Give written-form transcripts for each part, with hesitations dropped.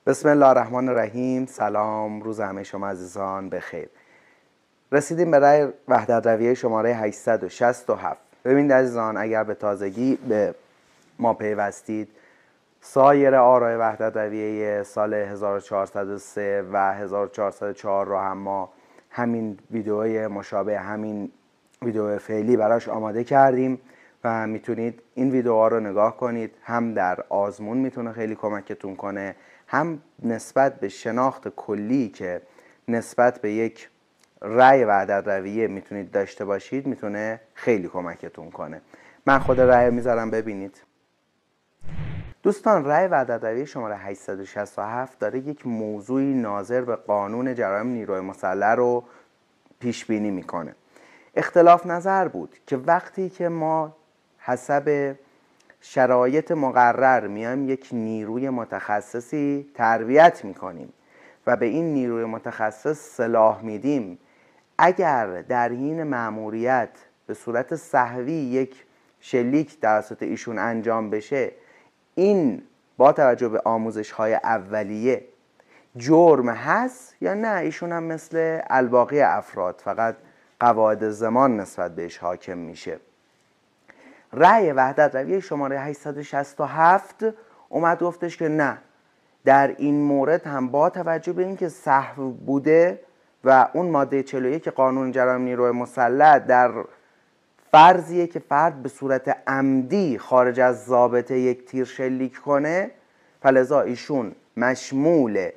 بسم الله الرحمن الرحیم. سلام، روز همه شما عزیزان بخیر. رسیدیم به رأی وحدت رویه شماره 867. ببینید عزیزان، اگر به تازگی به ما پیوستید، سایر آرای وحدت رویه سال 1403 و 1404 رو هم ما همین ویدئوی مشابه همین ویدئو فعلی براش آماده کردیم و میتونید این ویدئوها رو نگاه کنید. هم در آزمون میتونه خیلی کمکتون کنه، هم نسبت به شناخت کلی که نسبت به یک رأی وحدت رویه میتونید داشته باشید میتونه خیلی کمکتون کنه. من خود رأی میذارم ببینید. دوستان، رأی وحدت رویه شماره 867 داره یک موضوعی ناظر به قانون جرایم نیروی مسلح رو پیش بینی میکنه. اختلاف نظر بود که وقتی که ما حسب شرایط مقرر میایم یک نیروی متخصصی تربیت میکنیم و به این نیروی متخصص سلاح میدیم، اگر در حین مأموریت به صورت سهوی یک شلیک توسط ایشون انجام بشه، این با توجه به آموزش‌های اولیه جرم هست یا نه ایشون هم مثل الباقی افراد فقط قواعد زمان نسبت بهش حاکم میشه. رأی وحدت رویه شماره 867 اومد گفتش که نه، در این مورد هم با توجه به اینکه سهو بوده و اون ماده 41 قانون جرایم نیروی مسلح در فرضیه که فرد به صورت عمدی خارج از ضابطه یک تیر شلیک کنه، فلذا ایشون مشمول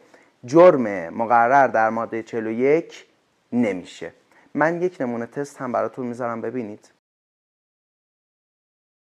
جرم مقرر در ماده 41 نمیشه. من یک نمونه تست هم براتون میذارم ببینید.